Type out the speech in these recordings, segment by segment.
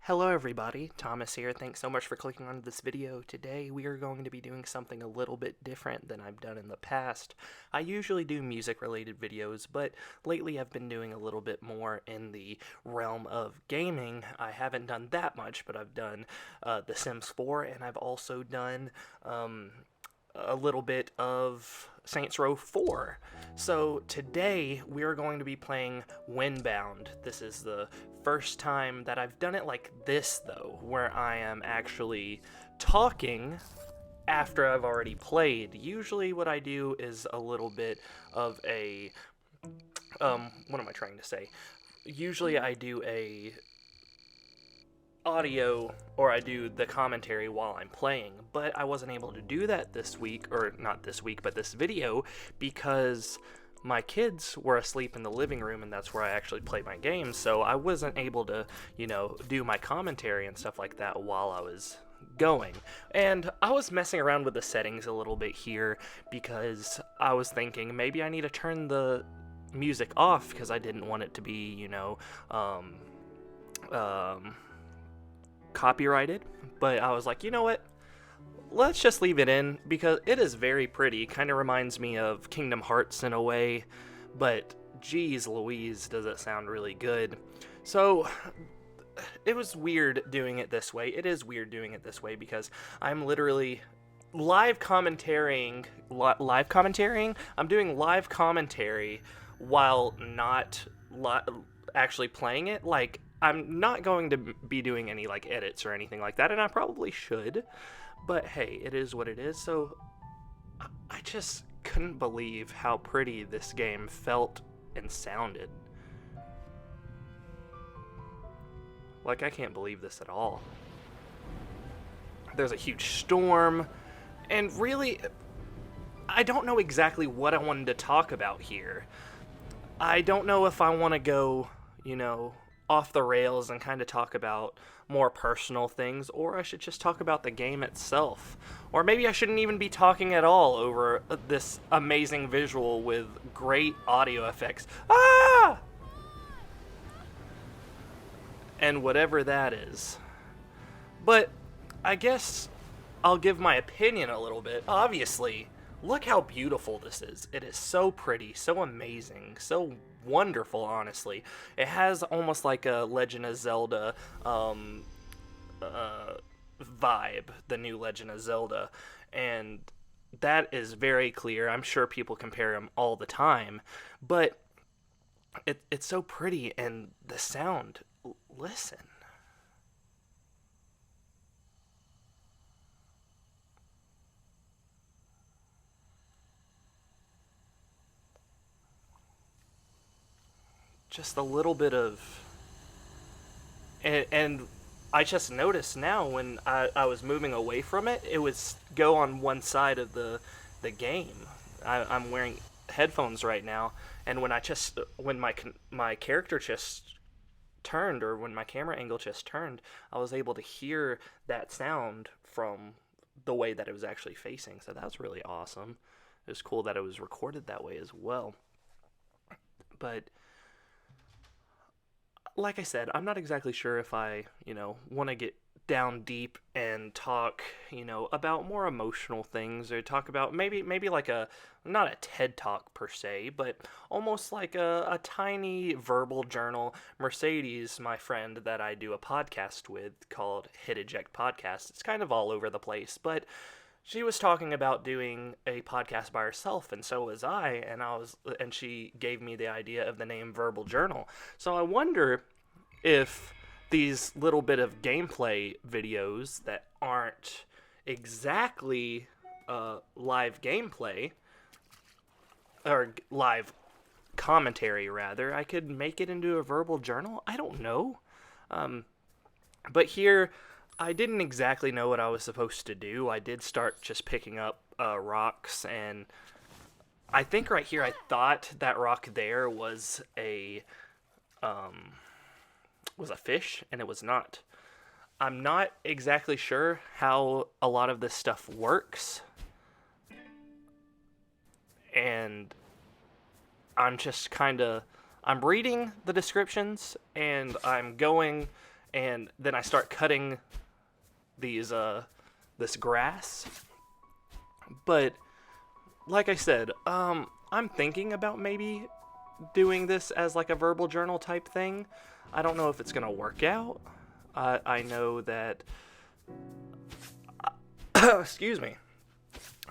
Hello everybody, Thomas here. Thanks so much for clicking on this video. Today we are going to be doing something a little bit different than I've done in the past. I usually do music related videos, but lately I've been doing a little bit more in the realm of gaming. I haven't done that much, but I've done The Sims 4 and I've also done a little bit of Saints Row 4. So today we're going to be playing Windbound. This is the first time that I've done it like this though, where I am actually talking after I've already played. Usually what I do is a little bit of a, what am I trying to say? Usually I do a audio or I do the commentary while I'm playing, but I wasn't able to do that this week, or not this week, but this video, because my kids were asleep in the living room and that's where I actually play my games, so I wasn't able to, do my commentary and stuff like that while I was going. And I was messing around with the settings a little bit here because I was thinking maybe I need to turn the music off because I didn't want it to be, copyrighted, but I was like, you know what, let's just leave it in because it is very pretty. Kind of reminds me of Kingdom Hearts in a way, but geez Louise, does it sound really good. So it was weird doing it this way. It is weird doing it this way because I'm literally live commentarying. I'm doing live commentary while not actually playing it. Like, I'm not going to be doing any edits or anything like that, and I probably should, but hey, it is what it is. So I just couldn't believe how pretty this game felt and sounded. Like, I can't believe this at all. There's a huge storm, and really, I don't know exactly what I wanted to talk about here. I don't know if I want to go, off the rails and kind of talk about more personal things, or I should just talk about the game itself. Or maybe I shouldn't even be talking at all over this amazing visual with great audio effects. Ah! And whatever that is. But I guess I'll give my opinion a little bit. Obviously, look how beautiful this is. It is so pretty, so amazing, so wonderful, honestly. It has almost like a Legend of Zelda vibe, the new Legend of Zelda, and that is very clear. I'm sure people compare them all the time, but it's so pretty, and the sound, listen. Just a little bit of, and I just noticed now when I was moving away from it, it would go on one side of the game. I'm wearing headphones right now, and when my character just turned, or when my camera angle just turned, I was able to hear that sound from the way that it was actually facing. So that was really awesome. It was cool that it was recorded that way as well. But like I said, I'm not exactly sure if I, want to get down deep and talk, about more emotional things, or talk about maybe like not a TED Talk per se, but almost like a tiny verbal journal. Mercedes, my friend that I do a podcast with called Hit Eject Podcast, it's kind of all over the place, but she was talking about doing a podcast by herself, and so was I, and she gave me the idea of the name Verbal Journal. So I wonder if these little bit of gameplay videos that aren't exactly live gameplay, or live commentary rather, I could make it into a verbal journal. I don't know. But here, I didn't exactly know what I was supposed to do. I did start just picking up rocks, and I think right here I thought that rock there was a fish, and it was not. I'm not exactly sure how a lot of this stuff works, and I'm just I'm reading the descriptions, and I'm going and then I start cutting this grass. But like I said, I'm thinking about maybe doing this as like a verbal journal type thing. I don't know if it's gonna work out. I know that excuse me.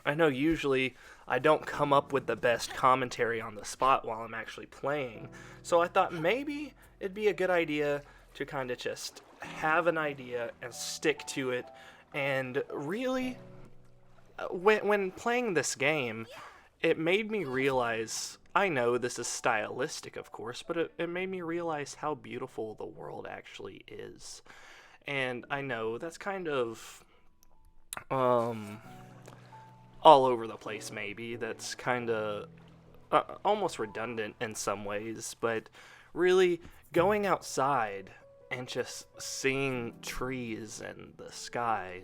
I know usually I don't come up with the best commentary on the spot while I'm actually playing. So I thought maybe it'd be a good idea to kind of just have an idea and stick to it. And really, when playing this game, it made me realize, I know this is stylistic, of course, but it made me realize how beautiful the world actually is. And I know that's kind of all over the place, maybe. That's kind of almost redundant in some ways, but really going outside and just seeing trees and the sky,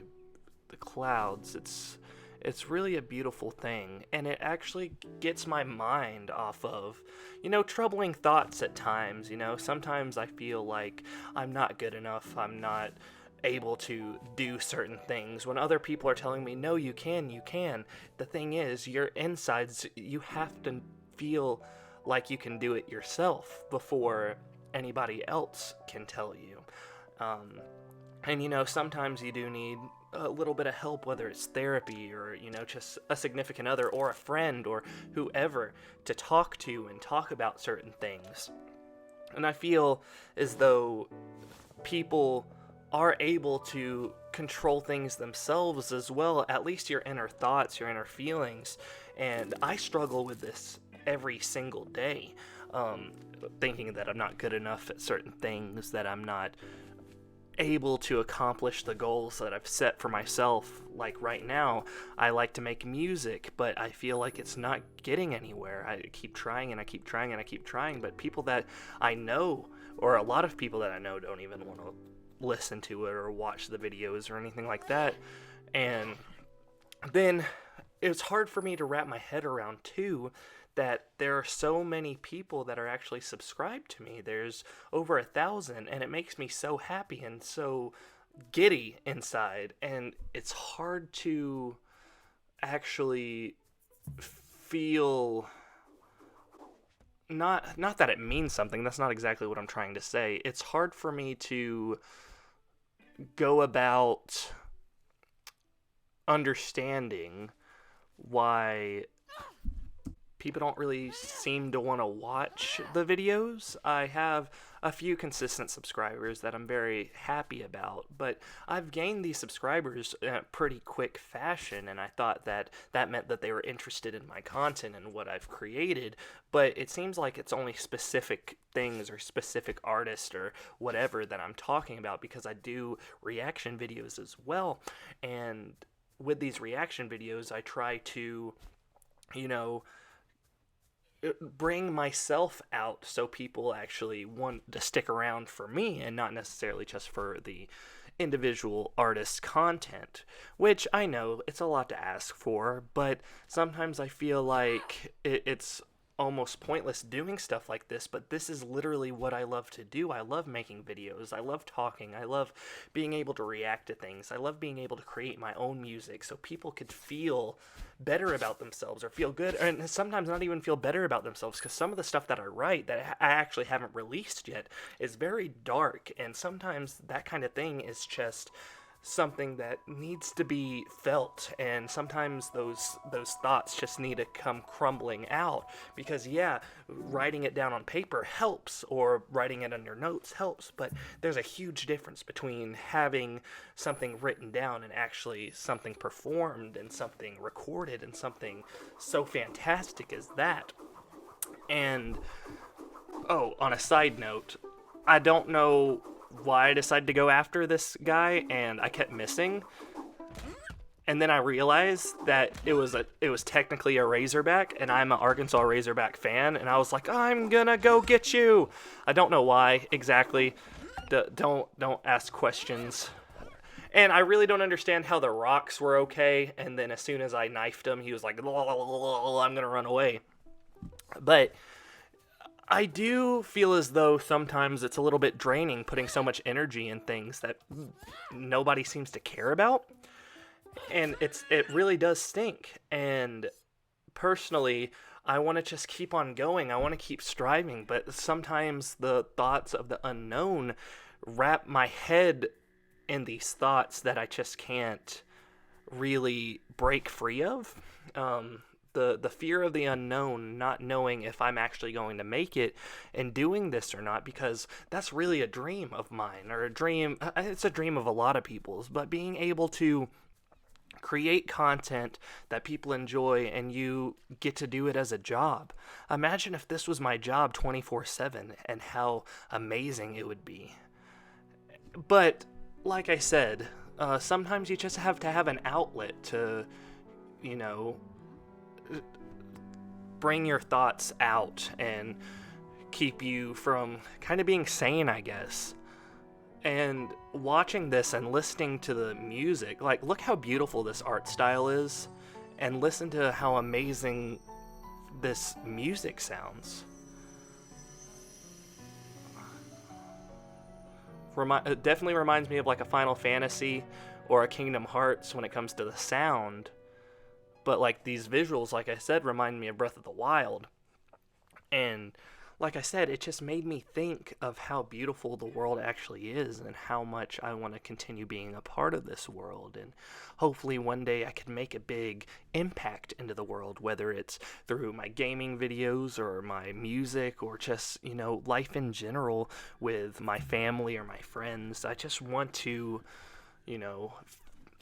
the clouds, it's really a beautiful thing, and it actually gets my mind off of, troubling thoughts at times. Sometimes I feel like I'm not good enough, I'm not able to do certain things, when other people are telling me, no, you can. The thing is, your insides, you have to feel like you can do it yourself before anybody else can tell you. And sometimes you do need a little bit of help, whether it's therapy or, just a significant other or a friend or whoever to talk to and talk about certain things. And I feel as though people are able to control things themselves as well, at least your inner thoughts, your inner feelings. And I struggle with this every single day, thinking that I'm not good enough at certain things, that I'm not able to accomplish the goals that I've set for myself. Like right now, I like to make music, but I feel like it's not getting anywhere. I keep trying and I keep trying and I keep trying, but people that I know, or a lot of people that I know, don't even want to listen to it or watch the videos or anything like that. And then it's hard for me to wrap my head around too, that there are so many people that are actually subscribed to me. There's over 1,000, and it makes me so happy and so giddy inside. And it's hard to actually feel, not that it means something, that's not exactly what I'm trying to say. It's hard for me to go about understanding why people don't really seem to want to watch the videos. I have a few consistent subscribers that I'm very happy about, but I've gained these subscribers in a pretty quick fashion, and I thought that meant that they were interested in my content and what I've created, but it seems like it's only specific things or specific artists or whatever that I'm talking about, because I do reaction videos as well. And with these reaction videos, I try to, bring myself out so people actually want to stick around for me and not necessarily just for the individual artist's content, which I know it's a lot to ask for, but sometimes I feel like it's almost pointless doing stuff like this, but this is literally what I love to do. I love making videos. I love talking. I love being able to react to things. I love being able to create my own music so people could feel better about themselves or feel good, and sometimes not even feel better about themselves, because some of the stuff that I write that I actually haven't released yet is very dark, and sometimes that kind of thing is just something that needs to be felt, and sometimes those thoughts just need to come crumbling out, because writing it down on paper helps, or writing it on your notes helps, but there's a huge difference between having something written down and actually something performed and something recorded and something so fantastic as that. And on a side note, I don't know why I decided to go after this guy, and I kept missing. And then I realized that it was technically a Razorback, and I'm an Arkansas Razorback fan, and I was like, I'm gonna go get you. I don't know why exactly. Don't ask questions. And I really don't understand how the rocks were okay, and then as soon as I knifed him, he was like, I'm gonna run away. But I do feel as though sometimes it's a little bit draining putting so much energy in things that nobody seems to care about, and it really does stink. And personally, I want to just keep on going. I want to keep striving, but sometimes the thoughts of the unknown wrap my head in these thoughts that I just can't really break free of. The fear of the unknown, not knowing if I'm actually going to make it and doing this or not, because that's really a dream of mine, or a dream. It's a dream of a lot of people's, but being able to create content that people enjoy and you get to do it as a job. Imagine if this was my job 24/7 and how amazing it would be. But like I said, sometimes you just have to have an outlet to, you know, bring your thoughts out and keep you from kind of being sane, I guess. And watching this and listening to the music, like, look how beautiful this art style is, and listen to how amazing this music sounds. It definitely reminds me of like a Final Fantasy or a Kingdom Hearts when it comes to the sound. But like these visuals, like I said, remind me of Breath of the Wild. And like I said, it just made me think of how beautiful the world actually is and how much I want to continue being a part of this world. And hopefully one day I can make a big impact into the world, whether it's through my gaming videos or my music or just, life in general with my family or my friends. I just want to,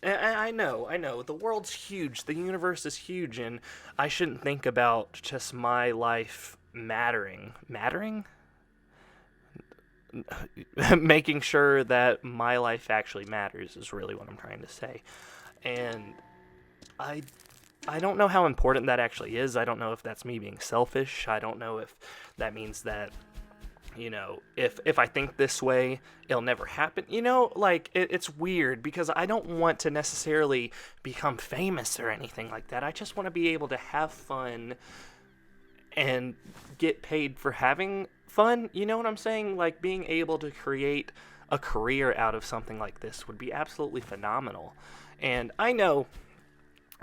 I know, the world's huge, the universe is huge, and I shouldn't think about just my life mattering? Making sure that my life actually matters is really what I'm trying to say. And I don't know how important that actually is. I don't know if that's me being selfish. I don't know if that means that, if I think this way, it'll never happen. It's weird because I don't want to necessarily become famous or anything like that. I just want to be able to have fun and get paid for having fun. You know what I'm saying? Like, being able to create a career out of something like this would be absolutely phenomenal. And I know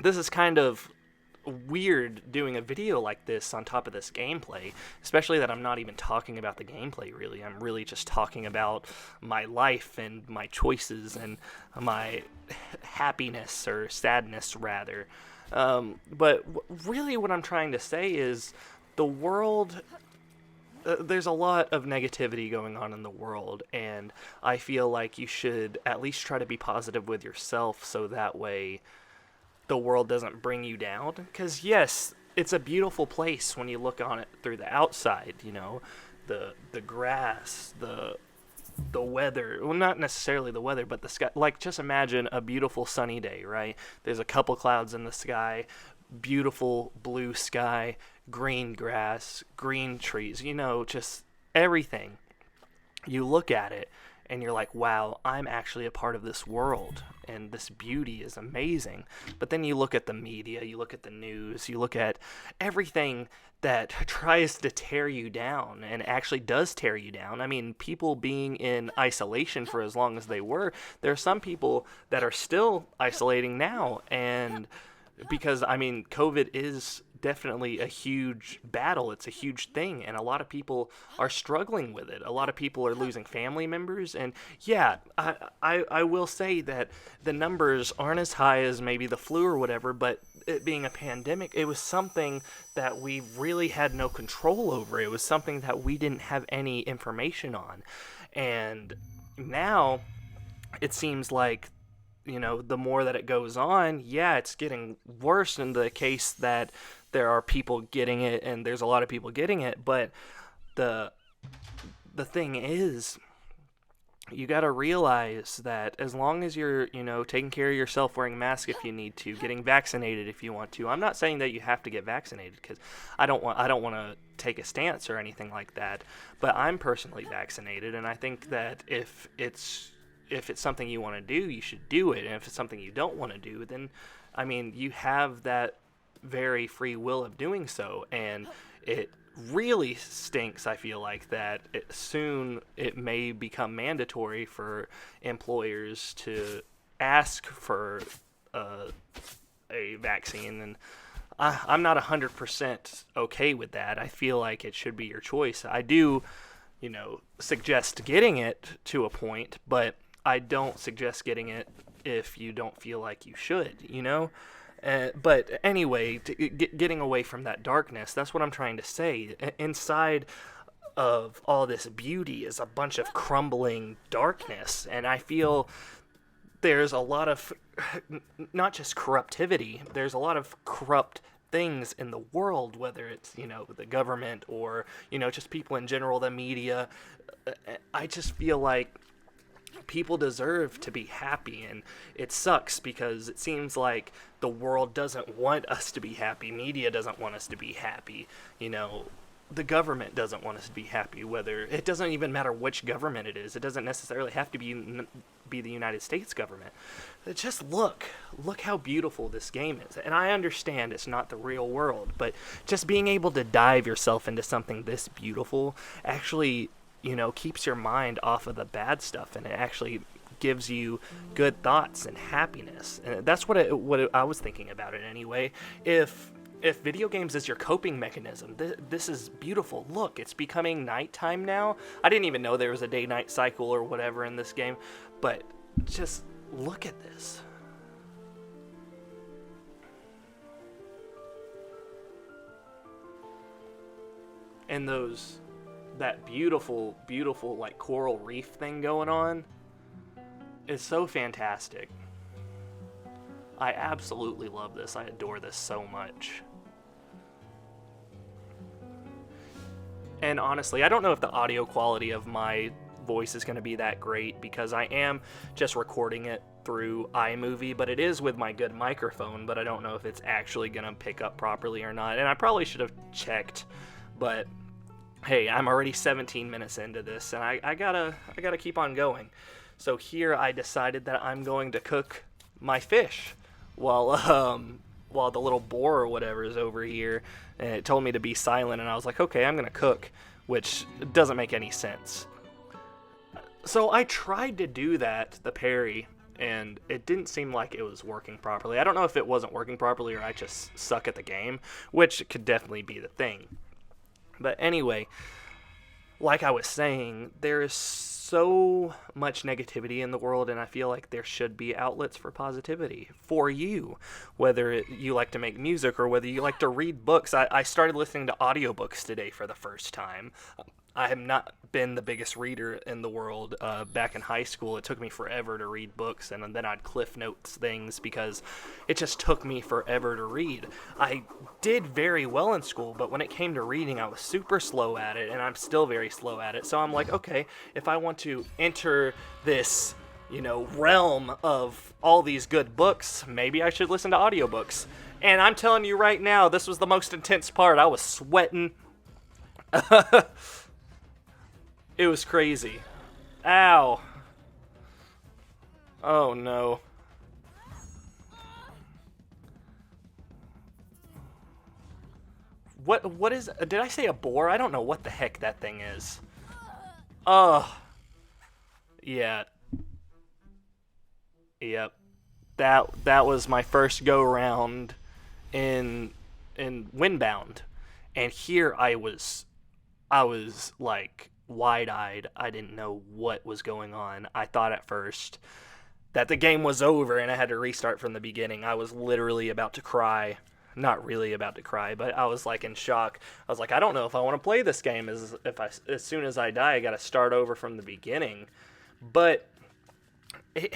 this is kind of weird doing a video like this on top of this gameplay, especially that I'm not even talking about the gameplay really. I'm really just talking about my life and my choices and my happiness or sadness rather. But really what I'm trying to say is the world, there's a lot of negativity going on in the world, and I feel like you should at least try to be positive with yourself so that way the world doesn't bring you down. Because yes, it's a beautiful place when you look on it through the outside, the grass, the weather. Well, not necessarily the weather, but the sky. Like, just imagine a beautiful sunny day, right? There's a couple clouds in the sky, beautiful blue sky, green grass, green trees, just everything. You look at it and you're like, wow, I'm actually a part of this world and this beauty is amazing. But then you look at the media, you look at the news, you look at everything that tries to tear you down and actually does tear you down. I mean, people being in isolation for as long as they were, there are some people that are still isolating now. And because, COVID is definitely a huge battle. It's a huge thing, and a lot of people are struggling with it. A lot of people are losing family members, and yeah, I will say that the numbers aren't as high as maybe the flu or whatever, but it being a pandemic, it was something that we really had no control over. It was something that we didn't have any information on. And now it seems like, the more that it goes on, yeah, it's getting worse in the case that there are people getting it and there's a lot of people getting it. But the thing is, you got to realize that as long as you're, taking care of yourself, wearing a mask if you need to, getting vaccinated if you want to. I'm not saying that you have to get vaccinated because I don't want to take a stance or anything like that. But I'm personally vaccinated, and I think that if it's something you want to do, you should do it. And if it's something you don't want to do, then, you have that very free will of doing so. And it really stinks, I feel like, that soon it may become mandatory for employers to ask for a vaccine, and I'm not 100% okay with that. I feel like it should be your choice. I do, suggest getting it to a point, but I don't suggest getting it if you don't feel like you should. But anyway, getting away from that darkness, that's what I'm trying to say. Inside of all this beauty is a bunch of crumbling darkness, and I feel there's a lot of, not just corruptivity, there's a lot of corrupt things in the world, whether it's, the government or, just people in general, the media. I just feel like people deserve to be happy, and it sucks because it seems like the world doesn't want us to be happy. Media doesn't want us to be happy. The government doesn't want us to be happy. Whether it doesn't even matter which government it is. It doesn't necessarily have to be the United States government. Just look how beautiful this game is. And I understand it's not the real world, but just being able to dive yourself into something this beautiful actually, keeps your mind off of the bad stuff, and it actually gives you good thoughts and happiness. And that's what I was thinking about it anyway. If video games is your coping mechanism, this is beautiful. Look, it's becoming nighttime now. I didn't even know there was a day-night cycle or whatever in this game, but just look at this. And that beautiful, beautiful, like, coral reef thing going on is so fantastic. I absolutely love this. I adore this so much. And honestly, I don't know if the audio quality of my voice is going to be that great because I am just recording it through iMovie, but it is with my good microphone, but I don't know if it's actually going to pick up properly or not. And I probably should have checked, but hey, I'm already 17 minutes into this, and I gotta keep on going. So here I decided that I'm going to cook my fish while the little boar or whatever is over here, and it told me to be silent, and I was like, okay, I'm gonna cook, which doesn't make any sense. So I tried to do that, the parry, and it didn't seem like it was working properly. I don't know if it wasn't working properly or I just suck at the game, which could definitely be the thing. But anyway, like I was saying, there is so much negativity in the world, and I feel like there should be outlets for positivity for you, whether you like to make music or whether you like to read books. I started listening to audiobooks today for the first time. I have not been the biggest reader in the world. Back in high school, it took me forever to read books, and then I'd cliff notes things because it just took me forever to read. I did very well in school, but when it came to reading, I was super slow at it, and I'm still very slow at it. So I'm like, okay, if I want to enter this, realm of all these good books, maybe I should listen to audiobooks. And I'm telling you right now, this was the most intense part. I was sweating. It was crazy. Ow. Oh no. What is, did I say a boar? I don't know what the heck that thing is. Yeah. Yep. That was my first go round in Windbound. And here I was like wide-eyed. I didn't know what was going on. I thought at first that the game was over and I had to restart from the beginning. I was literally about to cry. Not really about to cry, but I was like in shock. I was like, I don't know if I want to play this game. As soon as I die, I got to start over from the beginning. But the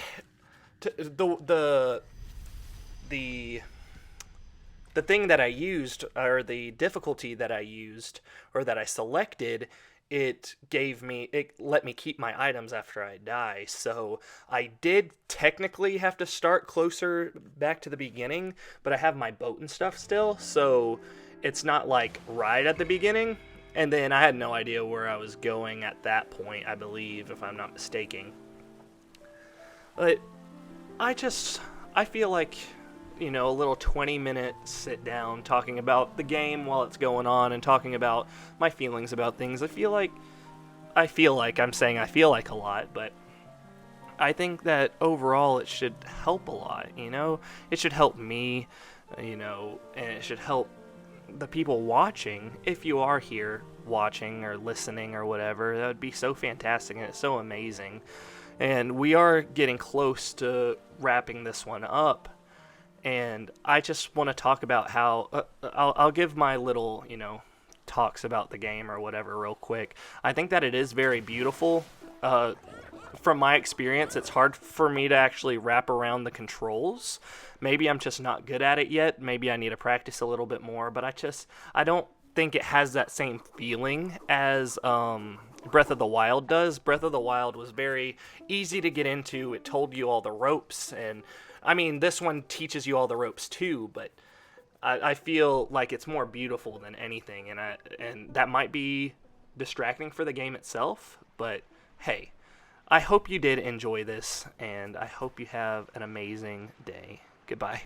thing that I used, or the difficulty that I used, or that I selected, it let me keep my items after I die. So I did technically have to start closer back to the beginning, but I have my boat and stuff still, so it's not like right at the beginning. And then I had no idea where I was going at that point, I believe, if I'm not mistaken. But I feel like a little 20-minute sit down talking about the game while it's going on and talking about my feelings about things. I'm saying I feel like a lot, but I think that overall it should help a lot, It should help me, and it should help the people watching. If you are here watching or listening or whatever, that would be so fantastic and it's so amazing. And we are getting close to wrapping this one up. And I just want to talk about how I'll give my little, talks about the game or whatever real quick. I think that it is very beautiful. From my experience, it's hard for me to actually wrap around the controls. Maybe I'm just not good at it yet. Maybe I need to practice a little bit more, but I don't think it has that same feeling as Breath of the Wild does. Breath of the Wild was very easy to get into. It told you all the ropes, and I mean, this one teaches you all the ropes too, but I feel like it's more beautiful than anything, and that might be distracting for the game itself, but hey, I hope you did enjoy this, and I hope you have an amazing day. Goodbye.